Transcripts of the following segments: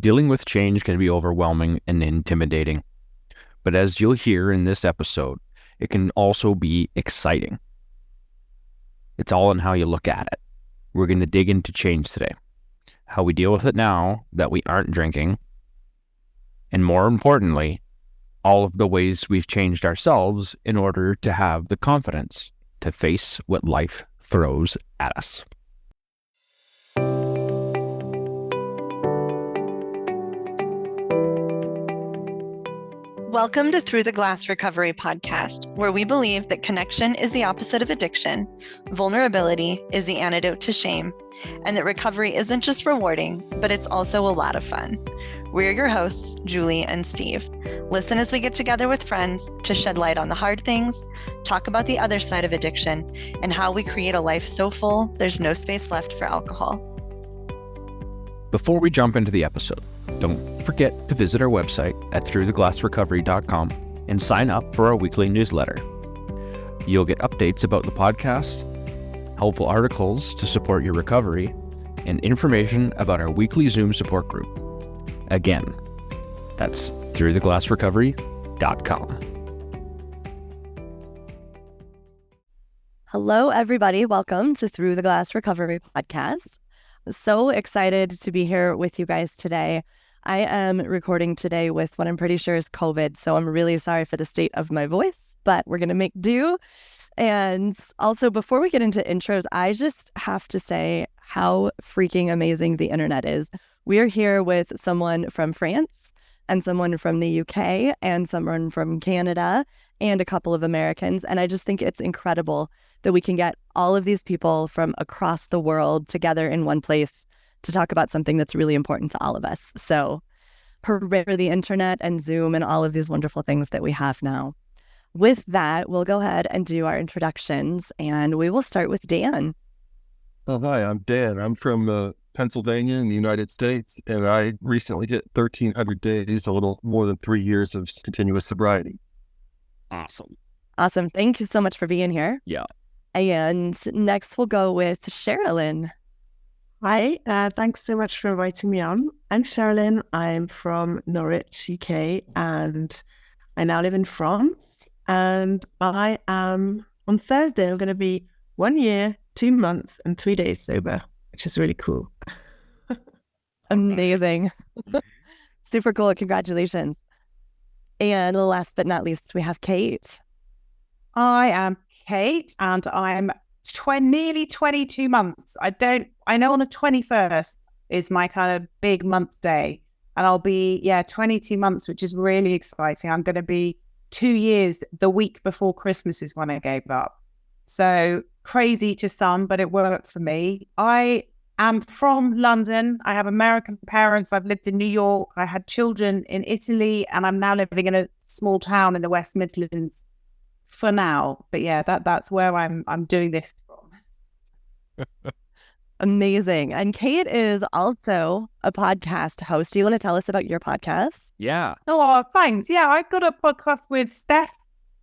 Dealing with change can be overwhelming and intimidating, but as you'll hear in this episode, it can also be exciting. It's all in how you look at it. We're going to dig into change today, how we deal with it now that we aren't drinking, and more importantly, all of the ways we've changed ourselves in order to have the confidence to face what life throws at us. Welcome to Through the Glass Recovery podcast, where we believe that connection is the opposite of addiction, vulnerability is the antidote to shame, and that recovery isn't just rewarding, but it's also a lot of fun. We're your hosts, Julie and Steve. Listen as we get together with friends to shed light on the hard things, talk about the other side of addiction, and how we create a life so full there's no space left for alcohol. Before we jump into the episode, don't forget to visit our website at throughtheglassrecovery.com and sign up for our weekly newsletter. You'll get updates about the podcast, helpful articles to support your recovery, and information about our weekly Zoom support group. Again, that's throughtheglassrecovery.com. Hello, everybody. Welcome to Through the Glass Recovery podcast. So excited to be here with you guys today. I am recording today with what I'm pretty sure is COVID, so I'm really sorry for the state of my voice, but we're going to make do. And also, before we get into intros, I just have to say how freaking amazing the internet is. We are here with someone from France and someone from the UK and someone from Canada and a couple of Americans. And I just think it's incredible that we can get all of these people from across the world together in one place to talk about something that's really important to all of us. So hooray for the internet and Zoom and all of these wonderful things that we have now. With that, we'll go ahead and do our introductions, and we will start with Dan. Oh, hi, I'm Dan. I'm from Pennsylvania in the United States, and I recently hit 1,300 days, a little more than 3 years of continuous sobriety. Awesome. Awesome. Thank you so much for being here. Yeah. And next we'll go with Sherralyn. Hi, thanks so much for inviting me on. I'm Sherralyn. I'm from Norwich, UK, and I now live in France. And I am, on Thursday, I'm going to be 1 year, 2 months, and 3 days sober, which is really cool. Amazing. Super cool. Congratulations. And last but not least, we have Kate. I am Kate, and I'm nearly 22 months. I know on the 21st is my kind of big month day, and I'll be 22 months, which is really exciting. I'm going to be 2 years the week before Christmas is when I gave up. So crazy to some, but it worked for me. I am from London. I have American parents. I've lived in New York. I had children in Italy, and I'm now living in a small town in the West Midlands for now. But yeah, that's where I'm doing this from. Amazing. And Kate is also a podcast host. Do you want to tell us about your podcast? Yeah. Oh, thanks. Yeah, I've got a podcast with Steph,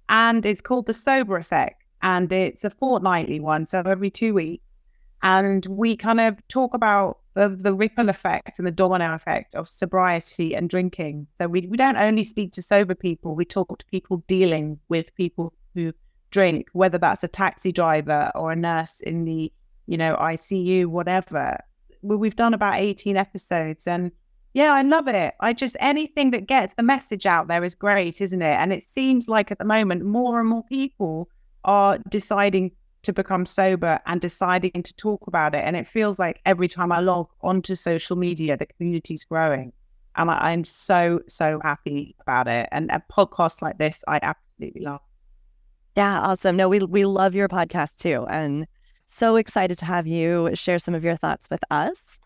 and it's called The Sober Effect, and it's a fortnightly one, so every 2 weeks. And we kind of talk about the ripple effect and the domino effect of sobriety and drinking. So we don't only speak to sober people, we talk to people dealing with people who drink, whether that's a taxi driver or a nurse in the, ICU, whatever. We've done about 18 episodes, and yeah, I love it. Anything that gets the message out there is great, isn't it? And it seems like at the moment, more and more people are deciding to become sober and deciding to talk about it. And it feels like every time I log onto social media, the community's growing. And I'm so, so happy about it. And a podcast like this, I absolutely love. Yeah, awesome. No, we love your podcast too. And so excited to have you share some of your thoughts with us.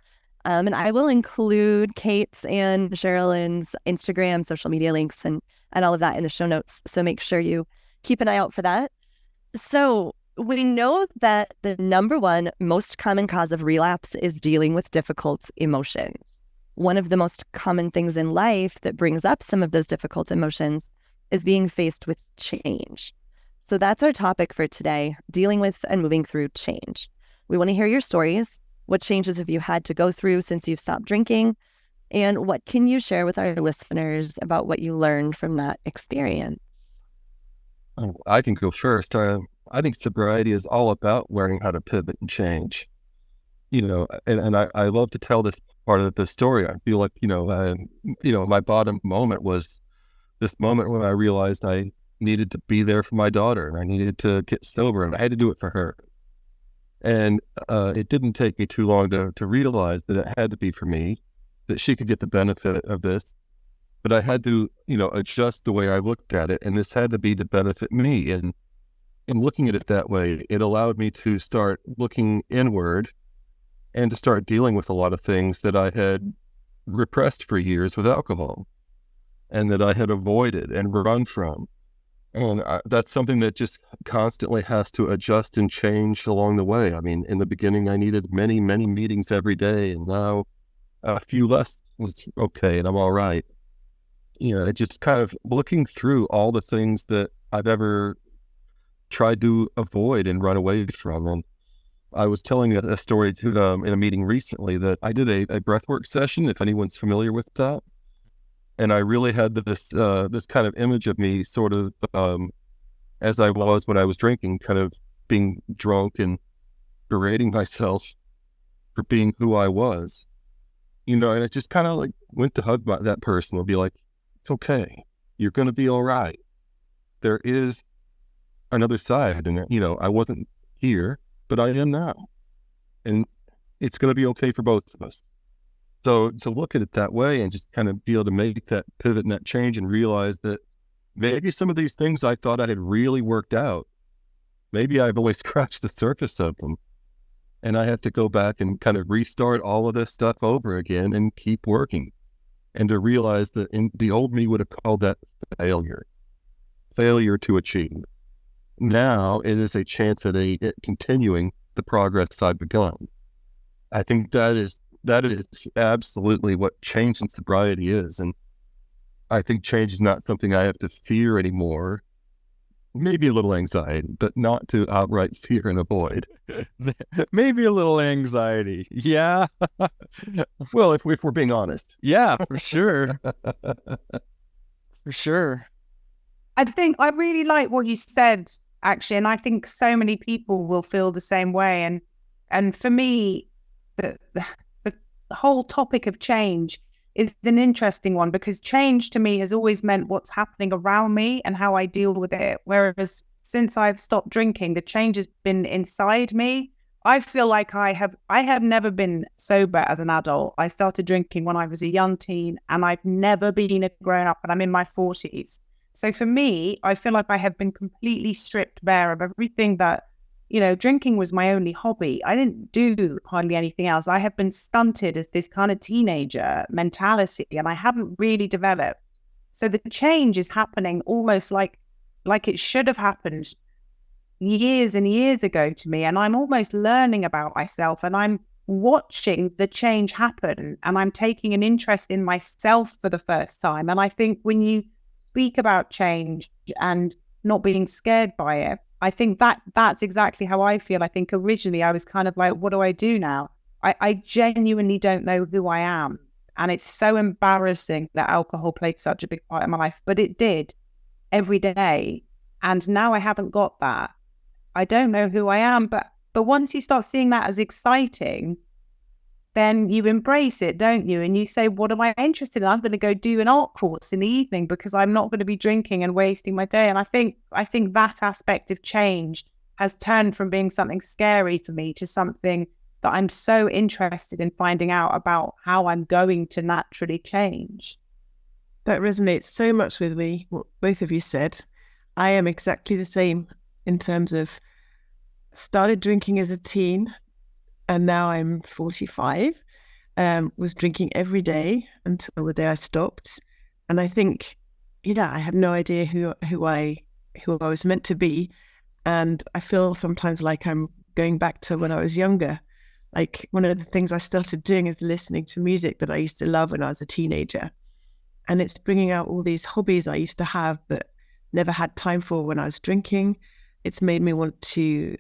And I will include Kate's and Sherralyn's Instagram, social media links, and all of that in the show notes. So make sure you keep an eye out for that. So we know that the number one most common cause of relapse is dealing with difficult emotions. One of the most common things in life that brings up some of those difficult emotions is being faced with change. So that's our topic for today, dealing with and moving through change. We want to hear your stories. What changes have you had to go through since you've stopped drinking? And what can you share with our listeners about what you learned from that experience? I can go first. I think sobriety is all about learning how to pivot and change. And I love to tell this part of the story. I feel like, my bottom moment was this moment when I realized I needed to be there for my daughter and I needed to get sober and I had to do it for her. And it didn't take me too long to realize that it had to be for me, that she could get the benefit of this. But I had to, adjust the way I looked at it. And this had to be to benefit me. And in looking at it that way, it allowed me to start looking inward and to start dealing with a lot of things that I had repressed for years with alcohol and that I had avoided and run from. And that's something that just constantly has to adjust and change along the way. I mean, in the beginning, I needed many, many meetings every day, and now a few less was okay, and I'm all right. It just kind of looking through all the things that I've ever tried to avoid and run away from. And I was telling a story to them in a meeting recently that I did a breathwork session, if anyone's familiar with that. And I really had this kind of image of me sort of as I was when I was drinking, kind of being drunk and berating myself for being who I was. And I just kind of like went to hug that person and be like, it's okay. You're going to be all right. There is another side. And, I wasn't here, but I am now. And it's going to be okay for both of us. So to look at it that way and just kind of be able to make that pivot and that change and realize that maybe some of these things I thought I had really worked out, maybe I've only scratched the surface of them. And I have to go back and kind of restart all of this stuff over again and keep working. And to realize that the old me would have called that failure to achieve. Now it is a chance at continuing the progress I've begun. I think that is absolutely what change in sobriety is. And I think change is not something I have to fear anymore. Maybe a little anxiety, but not to outright fear and avoid. Maybe a little anxiety. Yeah. Well, if we're being honest. Yeah, for sure. For sure. I think I really like what you said, actually, and I think so many people will feel the same way. And for me, the whole topic of change is an interesting one, because change to me has always meant what's happening around me and how I deal with it. Whereas since I've stopped drinking, the change has been inside me. I feel like I have never been sober as an adult. I started drinking when I was a young teen, and I've never been a grown up, and I'm in my 40s. So for me, I feel like I have been completely stripped bare of everything that, drinking was my only hobby. I didn't do hardly anything else. I have been stunted as this kind of teenager mentality, and I haven't really developed. So the change is happening almost like it should have happened years and years ago to me. And I'm almost learning about myself, and I'm watching the change happen, and I'm taking an interest in myself for the first time. And I think when you speak about change and not being scared by it, I think that's exactly how I feel. I think originally I was kind of like, what do I do now? I genuinely don't know who I am. And it's so embarrassing that alcohol played such a big part in my life, but it did every day. And now I haven't got that. I don't know who I am, but once you start seeing that as exciting, then you embrace it, don't you? And you say, what am I interested in? I'm going to go do an art course in the evening because I'm not going to be drinking and wasting my day. And I think that aspect of change has turned from being something scary for me to something that I'm so interested in finding out about how I'm going to naturally change. That resonates so much with me, what both of you said. I am exactly the same in terms of started drinking as a teen, and now I'm 45, was drinking every day until the day I stopped. And I think, I had no idea who I was meant to be. And I feel sometimes like I'm going back to when I was younger. Like one of the things I started doing is listening to music that I used to love when I was a teenager. And it's bringing out all these hobbies I used to have but never had time for when I was drinking. It's made me want to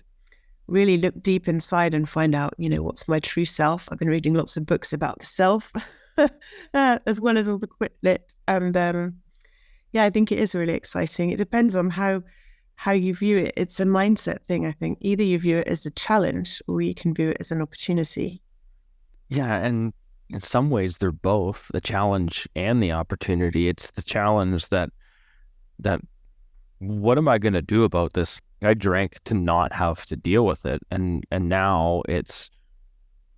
really look deep inside and find out, what's my true self. I've been reading lots of books about the self as well as all the quit lit. And yeah, I think it is really exciting. It depends on how you view it. It's a mindset thing, I think. Either you view it as a challenge or you can view it as an opportunity. Yeah, and in some ways they're both the challenge and the opportunity. It's the challenge that what am I going to do about this? I drank to not have to deal with it, and now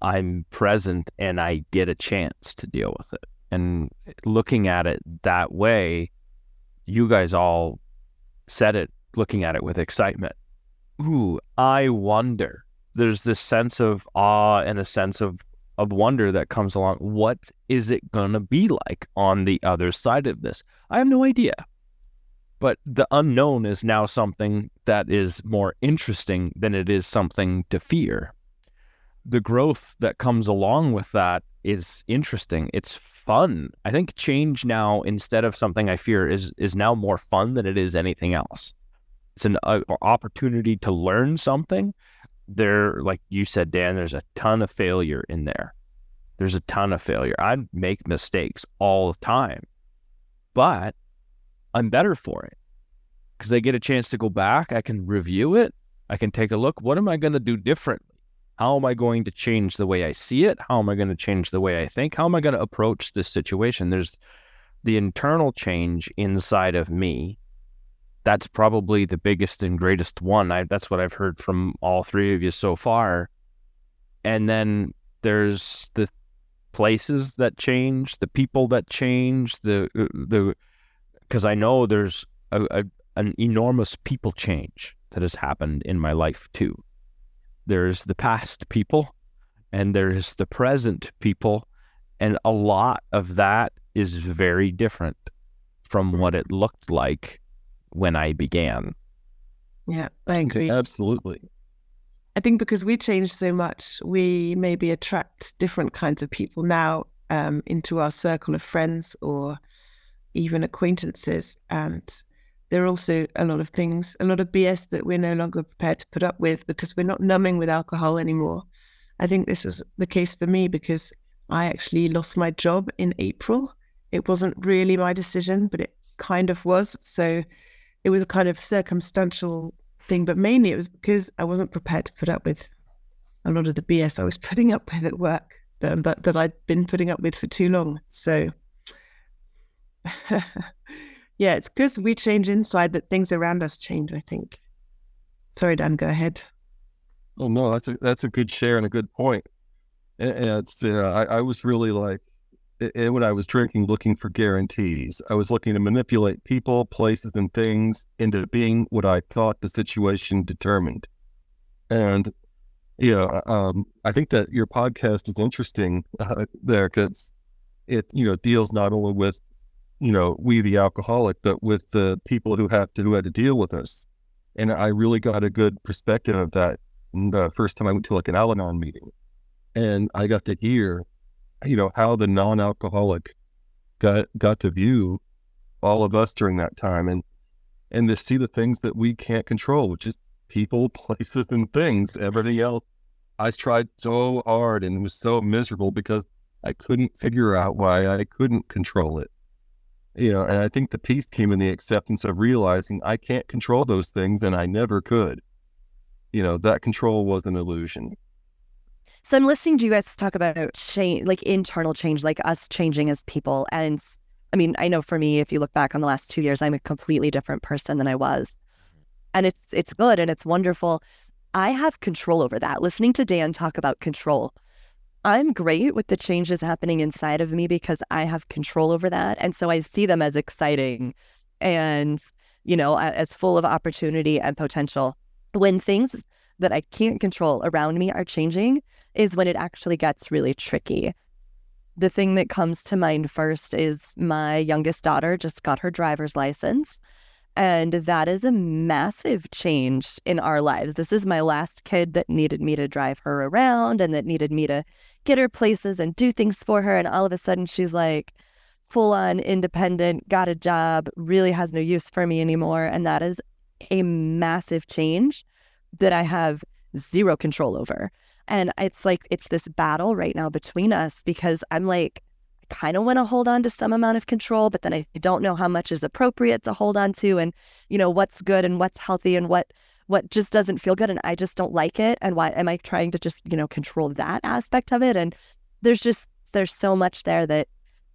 I'm present and I get a chance to deal with it. And looking at it that way, you guys all said it, looking at it with excitement. Ooh, I wonder. There's this sense of awe and a sense of wonder that comes along. What is it going to be like on the other side of this? I have no idea. But the unknown is now something that is more interesting than it is something to fear. The growth that comes along with that is interesting. It's fun. I think change now, instead of something I fear, is now more fun than it is anything else. It's an opportunity to learn something. There, like you said, Dan, there's a ton of failure in there. There's a ton of failure. I make mistakes all the time, but I'm better for it because I get a chance to go back. I can review it. I can take a look. What am I going to do differently? How am I going to change the way I see it? How am I going to change the way I think? How am I going to approach this situation? There's the internal change inside of me. That's probably the biggest and greatest one. That's what I've heard from all three of you so far. And then there's the places that change, the people that change, because I know there's an enormous people change that has happened in my life too. There's the past people and there's the present people, and a lot of that is very different from what it looked like when I began. Yeah, I agree. Absolutely. I think because we change so much, we maybe attract different kinds of people now into our circle of friends or even acquaintances. And there are also a lot of things, a lot of BS that we're no longer prepared to put up with because we're not numbing with alcohol anymore. I think this is the case for me because I actually lost my job in April. It wasn't really my decision, but it kind of was. So it was a kind of circumstantial thing, but mainly it was because I wasn't prepared to put up with a lot of the BS I was putting up with at work that I'd been putting up with for too long. So yeah, it's because we change inside that things around us change, I think. Sorry, Dan, go ahead. Oh no, that's a good share and a good point. And it's I was really like, when I was drinking, looking for guarantees. I was looking to manipulate people, places, and things into being what I thought the situation determined. And I think that your podcast is interesting there because it deals not only with we the alcoholic, but with the people who had to deal with us. And I really got a good perspective of that the first time I went to like an Al-Anon meeting, and I got to hear how the non-alcoholic got to view all of us during that time, and to see the things that we can't control, which is people, places, and things. Everything else, I tried so hard and it was so miserable because I couldn't figure out why I couldn't control it. And I think the peace came in the acceptance of realizing I can't control those things and I never could. That control was an illusion. So I'm listening to you guys talk about change, like internal change, like us changing as people. And I mean, I know for me, if you look back on the last 2 years, I'm a completely different person than I was. And it's good and it's wonderful. I have control over that. Listening to Dan talk about control, I'm great with the changes happening inside of me because I have control over that. And so I see them as exciting and, as full of opportunity and potential. When things that I can't control around me are changing is when it actually gets really tricky. The thing that comes to mind first is my youngest daughter just got her driver's license. And that is a massive change in our lives. This is my last kid that needed me to drive her around and that needed me to get her places and do things for her. And all of a sudden she's like full on independent, got a job, really has no use for me anymore. And that is a massive change that I have zero control over. And it's like, it's this battle right now between us because I'm like, kind of want to hold on to some amount of control, but then I don't know how much is appropriate to hold on to, and what's good and what's healthy and what just doesn't feel good and I just don't like it, and why am I trying to just control that aspect of it? And there's so much there that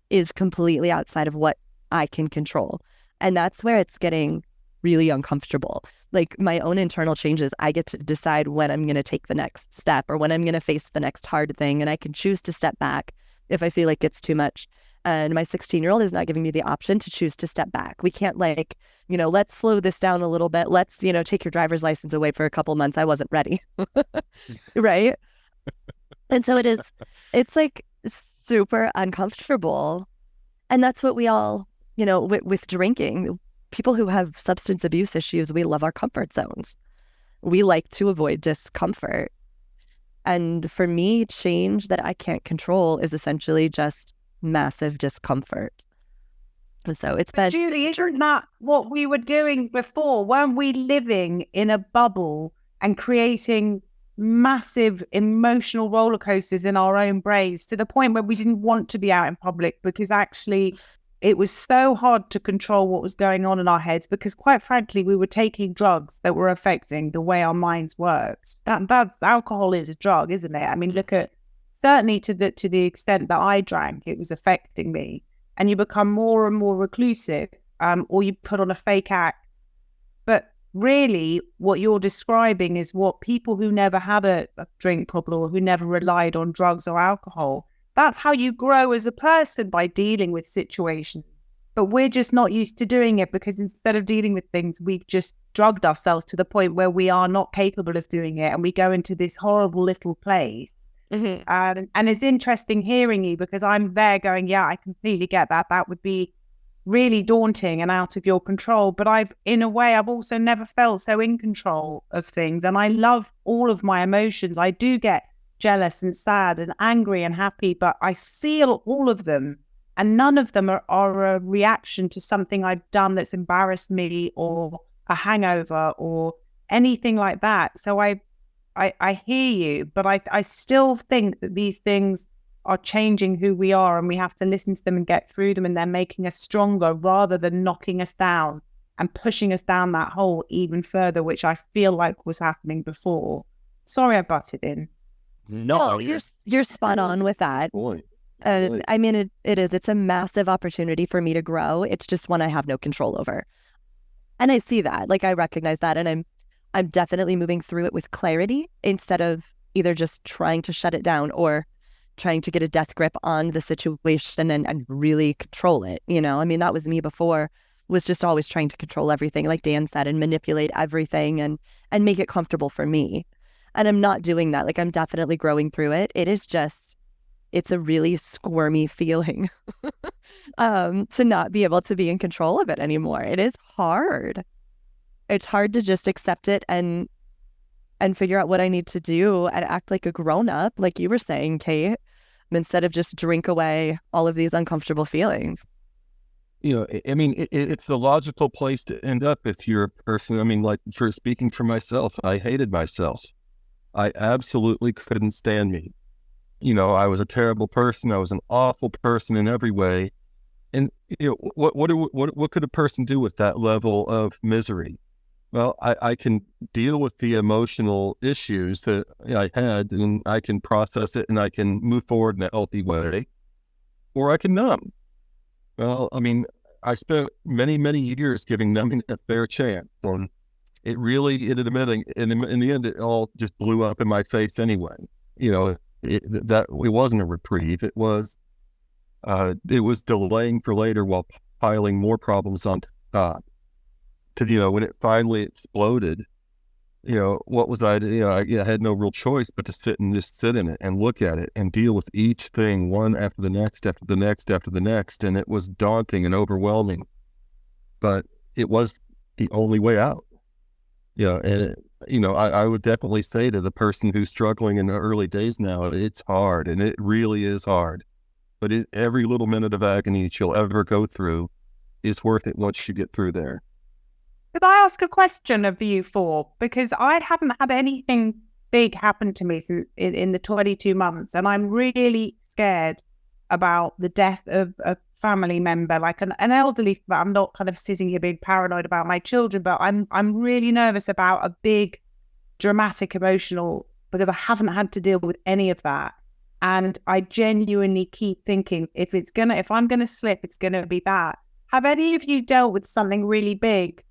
is completely outside of what I can control, and that's where it's getting really uncomfortable. Like my own internal changes, I get to decide when I'm going to take the next step or when I'm going to face the next hard thing, and I can choose to step back if I feel like it's too much. And my 16-year-old is not giving me the option to choose to step back. We can't let's slow this down a little bit. Let's, take your driver's license away for a couple months. I wasn't ready. Right. And so it's like super uncomfortable. And that's what we all, with drinking, people who have substance abuse issues, we love our comfort zones. We like to avoid discomfort. And for me, change that I can't control is essentially just massive discomfort. And so it's been... Julie, isn't that what we were doing before? Weren't we living in a bubble and creating massive emotional roller coasters in our own brains to the point where we didn't want to be out in public because actually it was so hard to control what was going on in our heads because, quite frankly, we were taking drugs that were affecting the way our minds worked. That's alcohol is a drug, isn't it? I mean, look at certainly to the extent that I drank, it was affecting me. And you become more and more reclusive, or you put on a fake act. But really, what you're describing is what people who never had a drink problem or who never relied on drugs or alcohol, that's how you grow as a person, by dealing with situations. But we're just not used to doing it because instead of dealing with things, we've just drugged ourselves to the point where we are not capable of doing it. And we go into this horrible little place. Mm-hmm. And it's interesting hearing you because I'm there going, yeah, I completely get that. That would be really daunting and out of your control. But I've also never felt so in control of things. And I love all of my emotions. I do get jealous and sad and angry and happy, but I feel all of them, and none of them are a reaction to something I've done that's embarrassed me or a hangover or anything like that. So I hear you, but I still think that these things are changing who we are, and we have to listen to them and get through them, and they're making us stronger rather than knocking us down and pushing us down that hole even further, which I feel like was happening before. Sorry I butted in. No, you're spot on with that. Boy. I mean, it's a massive opportunity for me to grow. It's just one I have no control over. And I see that, I recognize that. And I'm definitely moving through it with clarity instead of either just trying to shut it down or trying to get a death grip on the situation and really control it. I mean, that was me before, was just always trying to control everything, like Dan said, and manipulate everything and make it comfortable for me. And I'm not doing that. I'm definitely growing through it. It's a really squirmy feeling to not be able to be in control of it anymore. It is hard. It's hard to just accept it and figure out what I need to do and act like a grown-up, like you were saying, Kate, instead of just drink away all of these uncomfortable feelings. I mean, it's the logical place to end up if you're a person. I mean, for speaking for myself, I hated myself. I absolutely couldn't stand me. I was a terrible person. I was an awful person in every way. And what could a person do with that level of misery? Well, I can deal with the emotional issues that I had, and I can process it, and I can move forward in a healthy way, or I can numb. Well, I mean, I spent many, many years giving numbing a fair chance, and it really ended up in the end, it all just blew up in my face anyway. It wasn't a reprieve. It was delaying for later while piling more problems on top. When it finally exploded, what was I had no real choice but to sit in it and look at it and deal with each thing one after the next, after the next, after the next. And it was daunting and overwhelming, but it was the only way out. And I would definitely say to the person who's struggling in the early days now, it's hard, and it really is hard. But every little minute of agony that you'll ever go through is worth it once you get through there. Could I ask a question of you four? Because I haven't had anything big happen to me in the 22 months, and I'm really scared about the death of a family member, like an elderly. I'm not kind of sitting here being paranoid about my children, but I'm really nervous about a big, dramatic, emotional, because I haven't had to deal with any of that. And I genuinely keep thinking, if I'm gonna slip, it's gonna be that. Have any of you dealt with something really big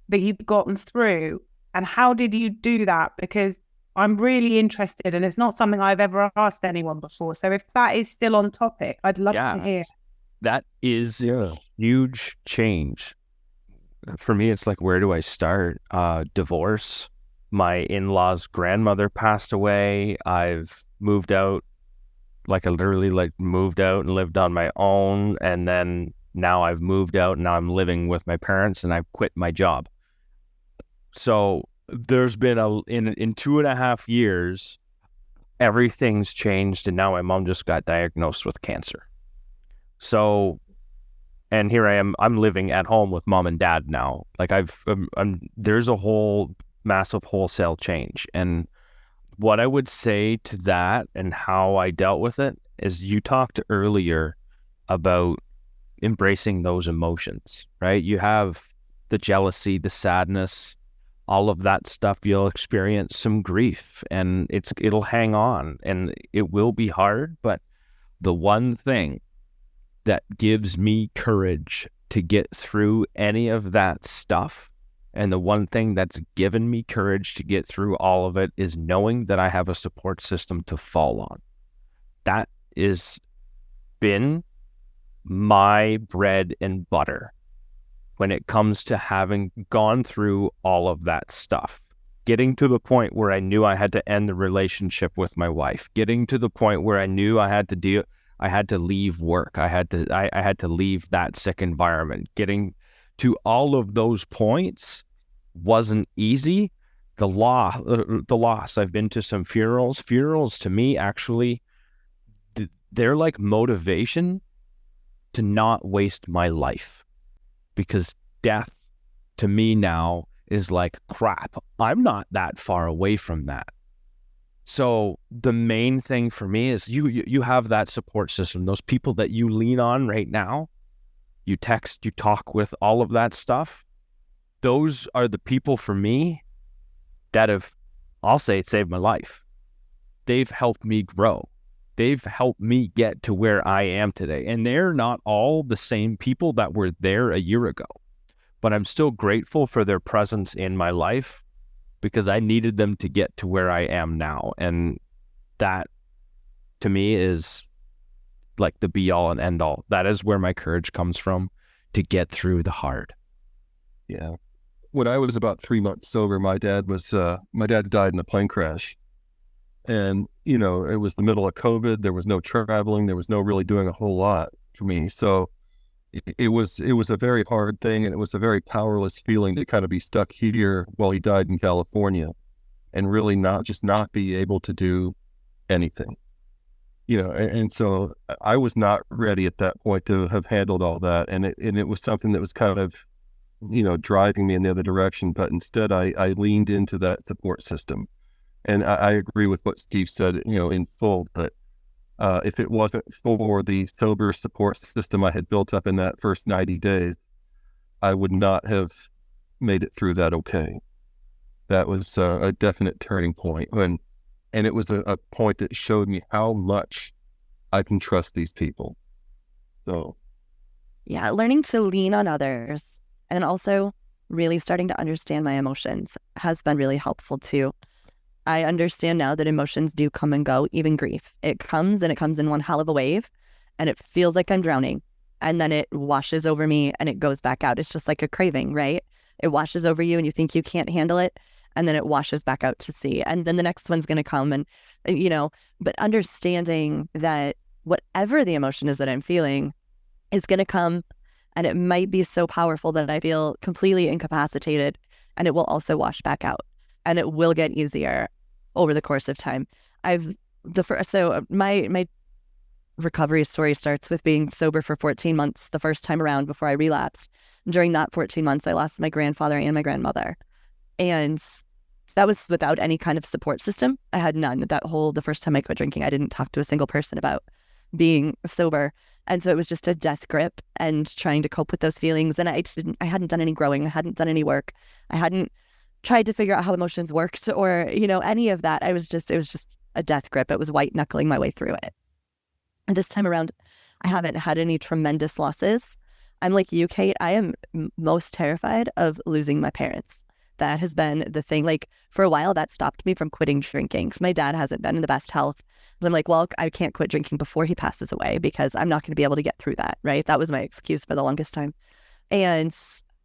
that you've gotten through? And how did you do that? Because I'm really interested, and it's not something I've ever asked anyone before. So if that is still on topic, I'd love to hear. That is a huge change. For me, it's like, where do I start? Divorce. My in-laws' grandmother passed away. I've moved out. I literally moved out and lived on my own. And then now I've moved out and now I'm living with my parents and I've quit my job. So there's been in 2.5 years, everything's changed. And now my mom just got diagnosed with cancer. So, and here I am, I'm living at home with mom and dad now. There's a whole massive wholesale change. And what I would say to that and how I dealt with it is, you talked earlier about embracing those emotions, right? You have the jealousy, the sadness, all of that stuff. You'll experience some grief and it'll hang on and it will be hard. But the one thing that gives me courage to get through any of that stuff, and the one thing that's given me courage to get through all of it, is knowing that I have a support system to fall on. That is been my bread and butter when it comes to having gone through all of that stuff. Getting to the point where I knew I had to end the relationship with my wife. Getting to the point where I knew I had to leave work. I had to leave that sick environment. Getting to all of those points wasn't easy. The loss. I've been to some funerals. Funerals to me, actually, they're like motivation to not waste my life, because death to me now is like, crap, I'm not that far away from that. So the main thing for me is you have that support system, those people that you lean on right now. You text, you talk with, all of that stuff. Those are the people for me that have, I'll say, saved my life. They've helped me grow. They've helped me get to where I am today. And they're not all the same people that were there a year ago. But I'm still grateful for their presence in my life, because I needed them to get to where I am now. And that, to me, is like the be all and end all. That is where my courage comes from, to get through the hard. Yeah. When I was about 3 months sober, my dad died in a plane crash. And, it was the middle of COVID. There was no traveling. There was no really doing a whole lot for me. So it was a very hard thing. And it was a very powerless feeling to kind of be stuck here while he died in California and really not be able to do anything. And so I was not ready at that point to have handled all that. And it was something that was kind of, driving me in the other direction. But instead, I leaned into that support system. And I agree with what Steve said, in full. But if it wasn't for the sober support system I had built up in that first 90 days, I would not have made it through that okay. That was a definite turning point. And it was a point that showed me how much I can trust these people. So, yeah, learning to lean on others and also really starting to understand my emotions has been really helpful too. I understand now that emotions do come and go, even grief. It comes and it comes in one hell of a wave, and it feels like I'm drowning. And then it washes over me and it goes back out. It's just like a craving, right? It washes over you and you think you can't handle it, and then it washes back out to sea. And then the next one's going to come and, but understanding that whatever the emotion is that I'm feeling is going to come, and it might be so powerful that I feel completely incapacitated, and it will also wash back out, and it will get easier over the course of time. My recovery story starts with being sober for 14 months the first time around before I relapsed. During that 14 months, I lost my grandfather and my grandmother. And that was without any kind of support system. I had none. The first time I quit drinking, I didn't talk to a single person about being sober. And so it was just a death grip and trying to cope with those feelings. And I hadn't done any growing. I hadn't done any work. I hadn't tried to figure out how emotions worked or, any of that. It was just a death grip. It was white knuckling my way through it. And this time around, I haven't had any tremendous losses. I'm like you, Kate. I am most terrified of losing my parents. That has been the thing. Like, for a while, that stopped me from quitting drinking because my dad hasn't been in the best health. I'm like, well, I can't quit drinking before he passes away because I'm not going to be able to get through that, right? That was my excuse for the longest time. And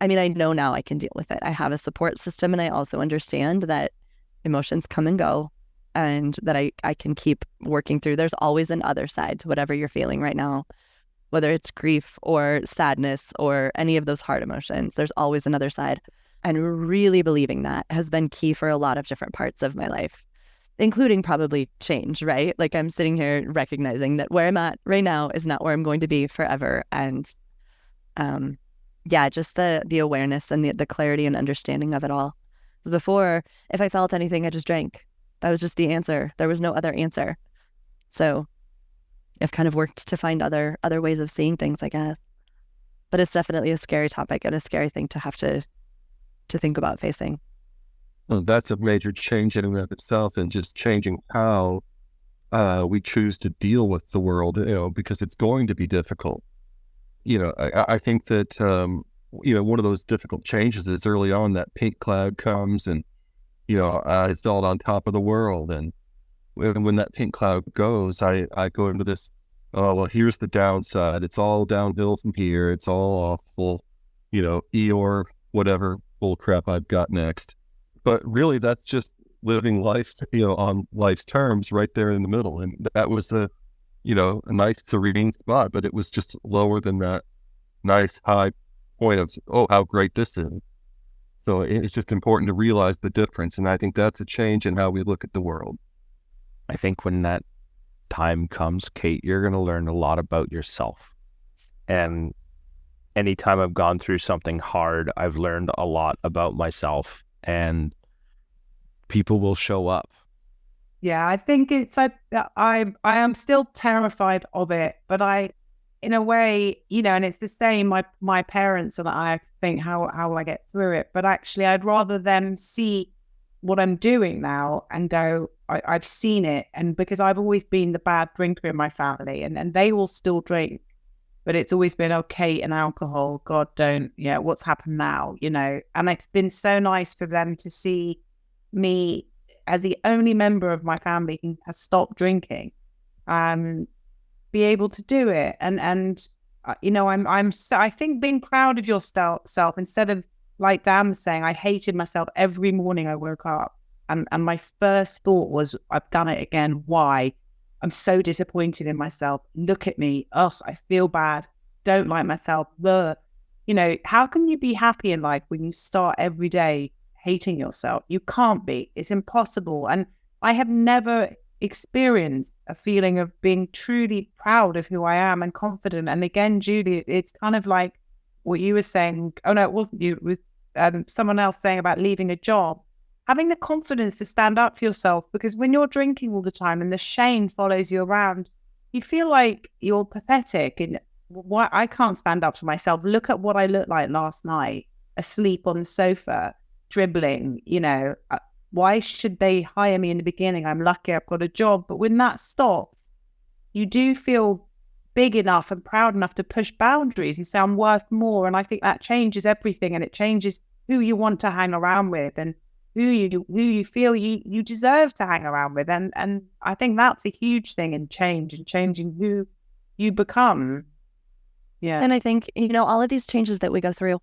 I mean, I know now I can deal with it. I have a support system, and I also understand that emotions come and go and that I can keep working through. There's always an other side to whatever you're feeling right now, whether it's grief or sadness or any of those hard emotions. There's always another side. And really believing that has been key for a lot of different parts of my life, including probably change, right? Like, I'm sitting here recognizing that where I'm at right now is not where I'm going to be forever. And just the awareness and the clarity and understanding of it all. Before, if I felt anything, I just drank. That was just the answer. There was no other answer. So I've kind of worked to find other ways of seeing things, I guess. But it's definitely a scary topic and a scary thing to have to think about facing. Well, that's a major change in and of itself, and just changing how we choose to deal with the world, because it's going to be difficult. I think that, one of those difficult changes is early on that pink cloud comes and, it's all on top of the world. And when that pink cloud goes, I go into this, oh, well, here's the downside. It's all downhill from here. It's all awful, Eeyore, whatever bull crap I've got next. But really, that's just living life, on life's terms right there in the middle. And that was a nice serene spot, but it was just lower than that nice high point of, oh, how great this is. So it's just important to realize the difference. And I think that's a change in how we look at the world. I think when that time comes, Kate, you're going to learn a lot about yourself. And anytime I've gone through something hard, I've learned a lot about myself, and people will show up. Yeah, I think it's like I am still terrified of it, but in a way, and it's the same. My parents and I think how I get through it, but actually, I'd rather them see what I'm doing now and go, I've seen it, and because I've always been the bad drinker in my family, and they will still drink, but it's always been okay and alcohol. God, don't, what's happened now, And it's been so nice for them to see me as the only member of my family who has stopped drinking, be able to do it. And so, I think being proud of yourself instead of, like Dan was saying, I hated myself every morning I woke up. And my first thought was, I've done it again. Why? I'm so disappointed in myself. Look at me. Ugh, I feel bad. Don't like myself. Blah. How can you be happy in life when you start every day hating yourself? You can't be. It's impossible. And I have never experienced a feeling of being truly proud of who I am and confident. And again, Julie, it's kind of like what you were saying. Oh, no, it wasn't you. It was someone else saying about leaving a job. Having the confidence to stand up for yourself, because when you're drinking all the time and the shame follows you around, you feel like you're pathetic and why I can't stand up for myself. Look at what I looked like last night, asleep on the sofa, dribbling, why should they hire me in the beginning? I'm lucky I've got a job. But when that stops, you do feel big enough and proud enough to push boundaries and say, I'm worth more. And I think that changes everything, and it changes who you want to hang around with and who you feel you deserve to hang around with. And I think that's a huge thing in change and changing who you become. Yeah. And I think, all of these changes that we go through,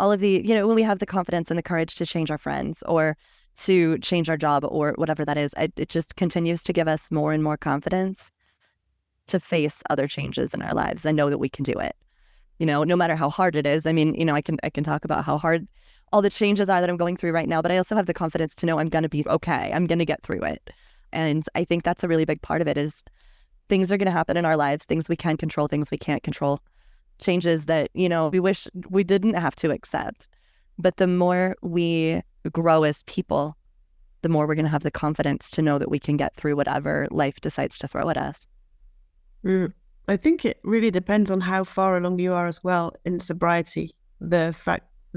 all of the, when we have the confidence and the courage to change our friends or to change our job or whatever that is, it just continues to give us more and more confidence to face other changes in our lives and know that we can do it. No matter how hard it is. I mean, I can talk about how hard all the changes are that I'm going through right now, but I also have the confidence to know I'm going to be okay. I'm going to get through it. And I think that's a really big part of it is things are going to happen in our lives, things we can control, things we can't control, changes that, we wish we didn't have to accept. But the more we grow as people, the more we're going to have the confidence to know that we can get through whatever life decides to throw at us. I think it really depends on how far along you are as well in sobriety. The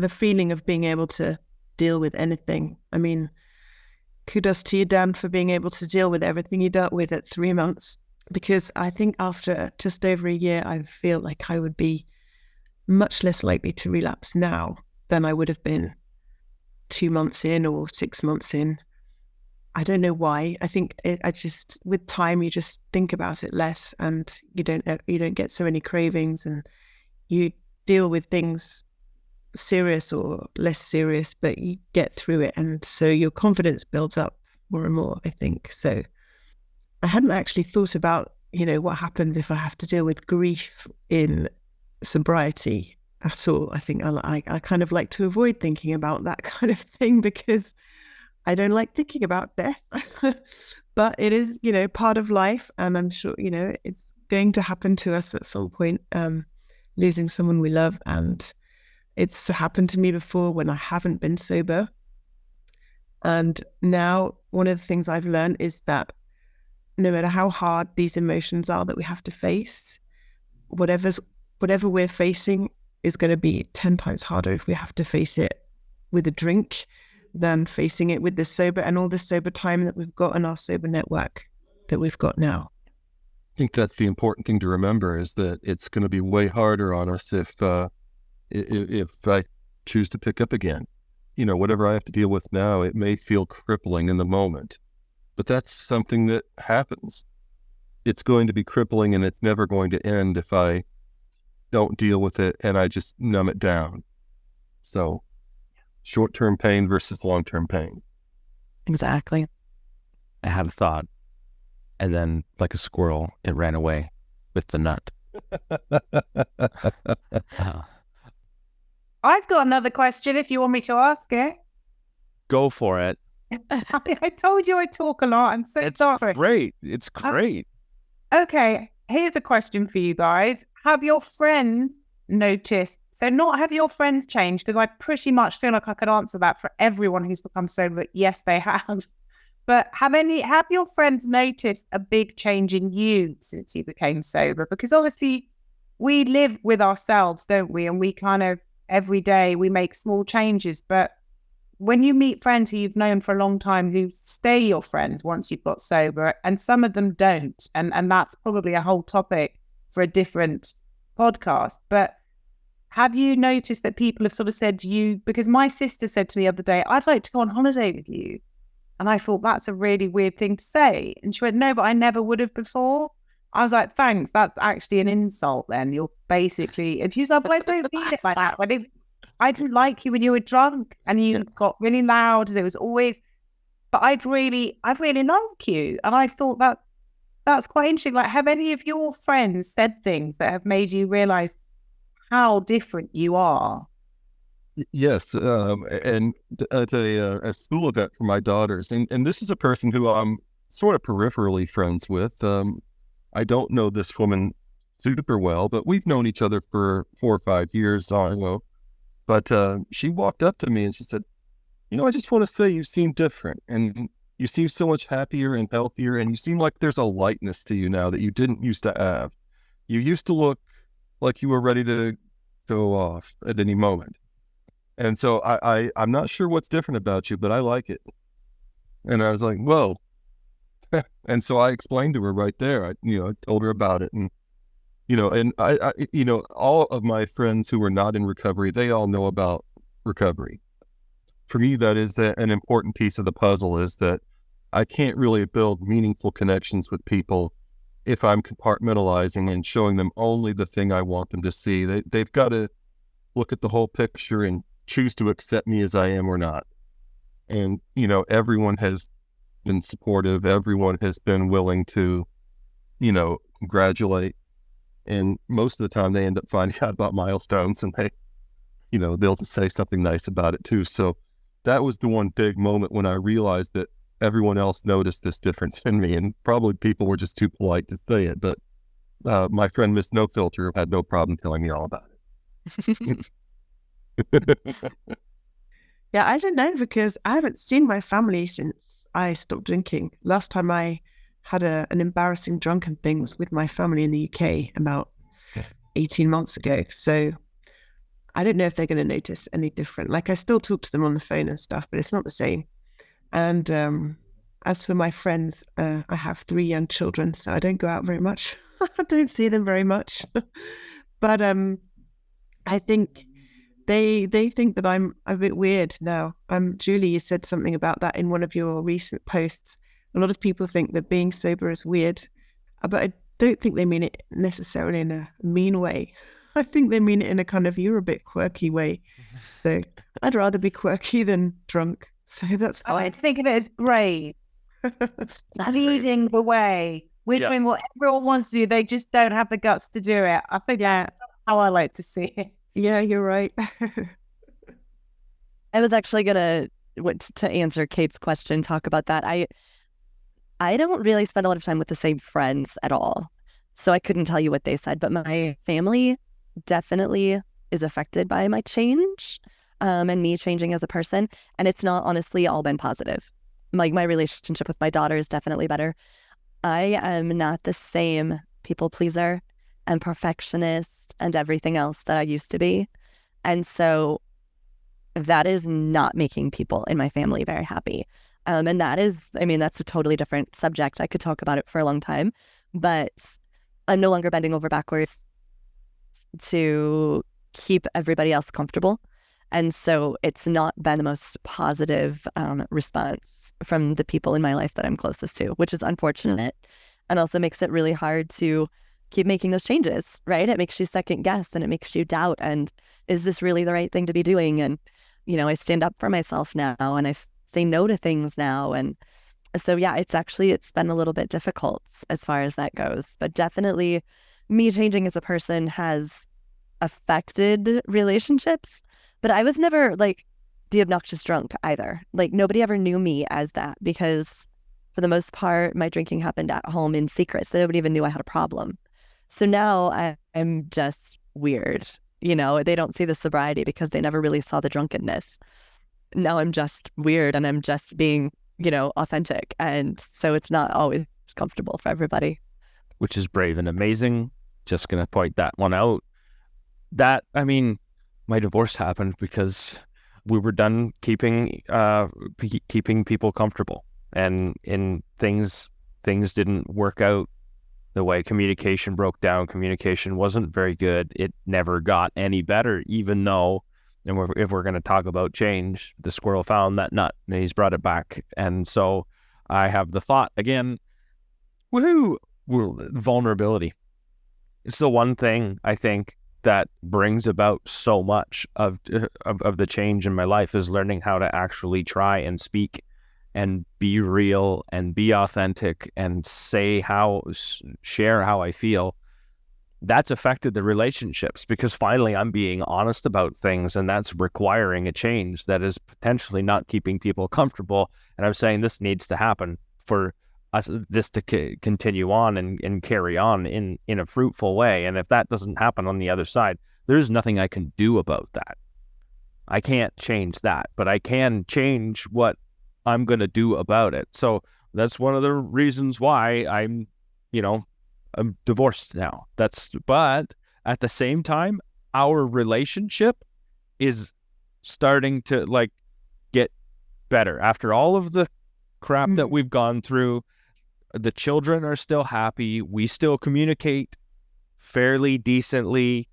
feeling of being able to deal with anything. I mean, kudos to you, Dan, for being able to deal with everything you dealt with at 3 months. Because I think after just over a year, I feel like I would be much less likely to relapse now than I would have been 2 months in or 6 months in. I don't know why. I think with time, you just think about it less, and you don't get so many cravings, and you deal with things serious or less serious, but you get through it. And so your confidence builds up more and more, I think. So I hadn't actually thought about, what happens if I have to deal with grief in sobriety at all. I think I kind of like to avoid thinking about that kind of thing because I don't like thinking about death. But it is, part of life. And I'm sure, it's going to happen to us at some point, losing someone we love. And it's happened to me before when I haven't been sober. And now one of the things I've learned is that no matter how hard these emotions are that we have to face, whatever we're facing is going to be 10 times harder if we have to face it with a drink than facing it with the sober and all the sober time that we've got in our sober network that we've got now. I think that's the important thing to remember, is that it's going to be way harder on us if I choose to pick up again. Whatever I have to deal with now, it may feel crippling in the moment, but that's something that happens. It's going to be crippling, and it's never going to end if I don't deal with it and I just numb it down. So short-term pain versus long-term pain. Exactly. I had a thought, and then, like a squirrel, it ran away with the nut. I've got another question if you want me to ask it. Go for it. I told you I talk a lot. I'm so sorry. Great. It's great. Okay, here's a question for you guys. Have your friends noticed? So not have your friends changed, because I pretty much feel like I could answer that for everyone who's become sober. Yes, they have. But have your friends noticed a big change in you since you became sober? Because obviously we live with ourselves, don't we? And we kind of, every day we make small changes. But when you meet friends who you've known for a long time, who stay your friends once you've got sober, and some of them don't, and that's probably a whole topic for a different podcast. But have you noticed that people have sort of said to you, because my sister said to me the other day, I'd like to go on holiday with you. And I thought, that's a really weird thing to say. And she went, no, but I never would have before. I was like, thanks. That's actually an insult then. You're basically, and she's like, but I don't mean it like that. I didn't like you when you were drunk and you got really loud. There was always, but I really like you. And I thought that's quite interesting. Like, have any of your friends said things that have made you realize how different you are? Yes, and at a school event for my daughters, and this is a person who I'm sort of peripherally friends with. I don't know this woman super well, but we've known each other for 4 or 5 years. I know, but she walked up to me and she said, I just want to say you seem different, and you seem so much happier and healthier, and you seem like there's a lightness to you now that you didn't used to have. You used to look like you were ready to go off at any moment. And so I'm not sure what's different about you, but I like it. And I was like, whoa. And so I explained to her right there. I told her about it. And, and I all of my friends who are not in recovery, they all know about recovery. For me, that is an important piece of the puzzle, is that I can't really build meaningful connections with people if I'm compartmentalizing and showing them only the thing I want them to see. They've got to look at the whole picture and choose to accept me as I am or not. And, everyone has been supportive. Everyone has been willing to, congratulate. And most of the time they end up finding out about milestones, and they'll just say something nice about it too. So that was the one big moment when I realized that everyone else noticed this difference in me, and probably people were just too polite to say it. But my friend Miss No Filter had no problem telling me all about it. Yeah, I don't know, because I haven't seen my family since I stopped drinking. Last time I had an embarrassing drunken thing with my family in the UK about 18 months ago. So I don't know if they're going to notice any different. Like, I still talk to them on the phone and stuff, but it's not the same. And as for my friends, I have 3 young children, so I don't go out very much. I don't see them very much. But I think they think that I'm a bit weird now. Julie, you said something about that in one of your recent posts. A lot of people think that being sober is weird, but I don't think they mean it necessarily in a mean way. I think they mean it in a kind of, you're a bit quirky way. So I'd rather be quirky than drunk. So that's I like to think of it as brave, leading the way. We're doing what everyone wants to do. They just don't have the guts to do it. I think that's how I like to see it. Yeah, you're right. I was actually gonna to answer Kate's question, talk about that. I don't really spend a lot of time with the same friends at all, so I couldn't tell you what they said. But my family definitely is affected by my change, and me changing as a person. And it's not honestly all been positive. Like, my relationship with my daughter is definitely better. I am not the same people pleaser and perfectionist and everything else that I used to be. And so that is not making people in my family very happy. And that is, I mean, that's a totally different subject. I could talk about it for a long time, but I'm no longer bending over backwards to keep everybody else comfortable. And so it's not been the most positive response from the people in my life that I'm closest to, which is unfortunate, and also makes it really hard to keep making those changes, right? It makes you second guess, and it makes you doubt, and is this really the right thing to be doing? And, you know, I stand up for myself now, and I say no to things now. And so, yeah, it's been a little bit difficult as far as that goes. But definitely me changing as a person has affected relationships. But I was never like the obnoxious drunk either. Like, nobody ever knew me as that, because for the most part, my drinking happened at home in secret. So nobody even knew I had a problem. So now I'm just weird. You know, they don't see the sobriety because they never really saw the drunkenness. Now I'm just weird, and I'm just being, you know, authentic. And so it's not always comfortable for everybody. Which is brave and amazing. Just going to point that one out. That, I mean, my divorce happened because we were done keeping people comfortable, and things didn't work out the way. Communication broke down. Communication wasn't very good. It never got any better, even though, and if we're going to talk about change, the squirrel found that nut and he's brought it back. And so I have the thought again, woohoo, vulnerability. It's the one thing I think that brings about so much of the change in my life, is learning how to actually try and speak and be real and be authentic and share how I feel. That's affected the relationships, because finally I'm being honest about things, and that's requiring a change that is potentially not keeping people comfortable. And I'm saying this needs to happen for us, this to continue on and carry on in a fruitful way. And if that doesn't happen on the other side, there's nothing I can do about that. I can't change that, but I can change what I'm going to do about it. So that's one of the reasons why I'm divorced now. But at the same time, our relationship is starting to get better after all of the crap that we've gone through. The children are still happy. We still communicate fairly decently.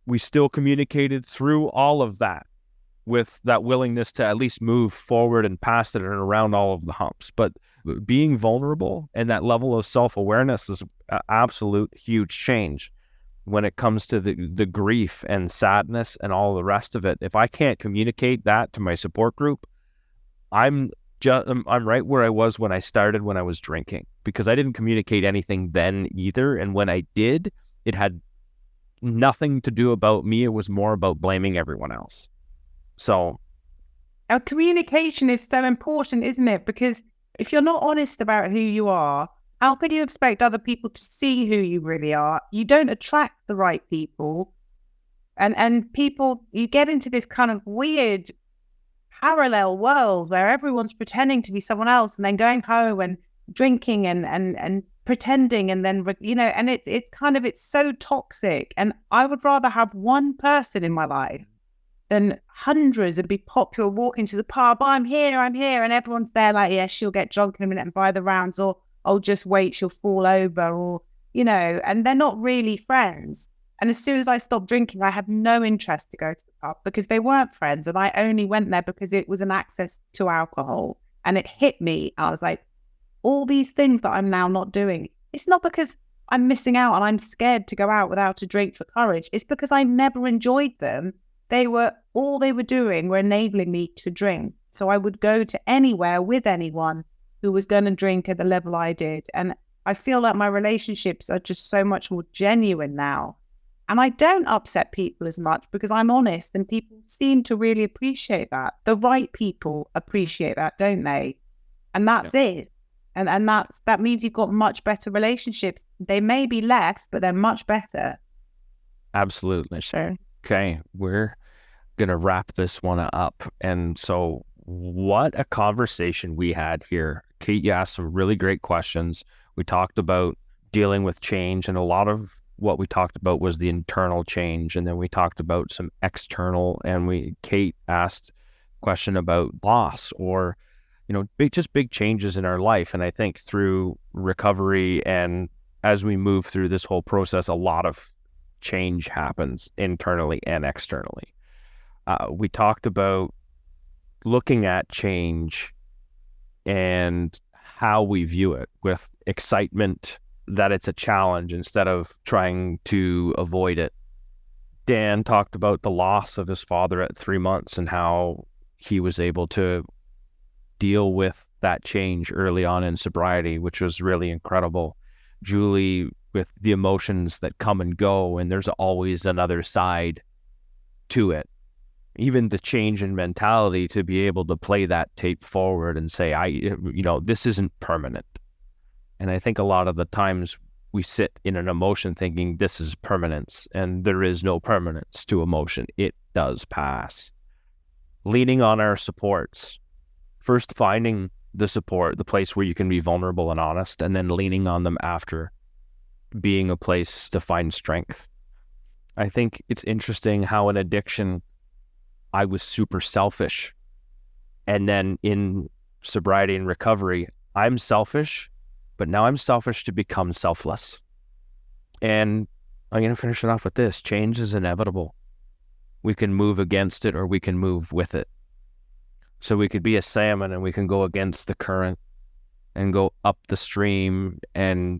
We still communicated through all of that, with that willingness to at least move forward and past it and around all of the humps. But being vulnerable and that level of self-awareness is an absolute huge change when it comes to the grief and sadness and all the rest of it. If I can't communicate that to my support group, I'm right where I was when I started, when I was drinking, because I didn't communicate anything then either. And when I did, it had nothing to do about me. It was more about blaming everyone else. So our communication is so important, isn't it? Because if you're not honest about who you are, how can you expect other people to see who you really are? You don't attract the right people. And people, you get into this kind of weird parallel world where everyone's pretending to be someone else, and then going home and drinking and pretending, and then, you know, and it's so toxic. And I would rather have one person in my life than hundreds and be popular, walking to the pub, I'm here, and everyone's there like, yeah, she'll get drunk in a minute and buy the rounds, or, oh, just wait, she'll fall over, or, you know, and they're not really friends. And as soon as I stopped drinking, I had no interest to go to the pub because they weren't friends. And I only went there because it was an access to alcohol. And it hit me. I was like, all these things that I'm now not doing, it's not because I'm missing out and I'm scared to go out without a drink for courage. It's because I never enjoyed them. All they were doing were enabling me to drink. So I would go to anywhere with anyone who was going to drink at the level I did. And I feel like my relationships are just so much more genuine now. And I don't upset people as much because I'm honest, and people seem to really appreciate that. The right people appreciate that, don't they? And that's it. And that means you've got much better relationships. They may be less, but they're much better. Absolutely. Sure. Okay, we're going to wrap this one up. And so what a conversation we had here. Kate, you asked some really great questions. We talked about dealing with change, and a lot of what we talked about was the internal change. And then we talked about some external, and Kate asked a question about loss, or, you know, big changes in our life. And I think through recovery and as we move through this whole process, a lot of change happens internally and externally. We talked about looking at change and how we view it, with excitement that it's a challenge instead of trying to avoid it. Dan talked about the loss of his father at 3 months and how he was able to deal with that change early on in sobriety, which was really incredible. Julie, with the emotions that come and go, and there's always another side to it. Even the change in mentality to be able to play that tape forward and say, this isn't permanent. And I think a lot of the times we sit in an emotion thinking this is permanence, and there is no permanence to emotion. It does pass. Leaning on our supports. First, finding the support, the place where you can be vulnerable and honest, and then leaning on them after, being a place to find strength. I think it's interesting how in addiction, I was super selfish. And then in sobriety and recovery, I'm selfish, but now I'm selfish to become selfless. And I'm going to finish it off with this. Change is inevitable. We can move against it, or we can move with it. So we could be a salmon and we can go against the current and go up the stream and,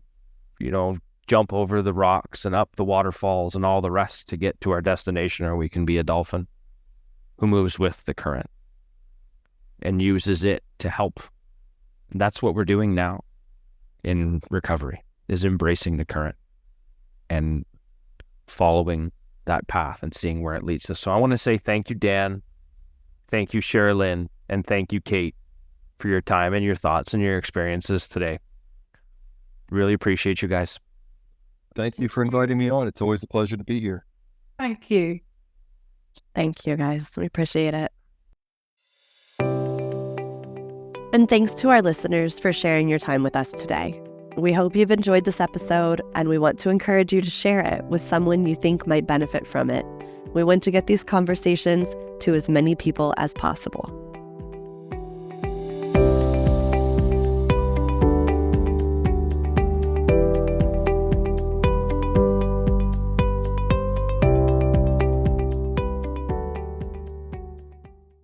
jump over the rocks and up the waterfalls and all the rest to get to our destination, or we can be a dolphin who moves with the current and uses it to help. And that's what we're doing now in recovery, is embracing the current and following that path and seeing where it leads us. So I want to say thank you, Dan. Thank you, Sherralyn, and thank you, Kate, for your time and your thoughts and your experiences today. Really appreciate you guys. Thank you for inviting me on. It's always a pleasure to be here. Thank you. Thank you, guys. We appreciate it. And thanks to our listeners for sharing your time with us today. We hope you've enjoyed this episode, and we want to encourage you to share it with someone you think might benefit from it. We want to get these conversations to as many people as possible.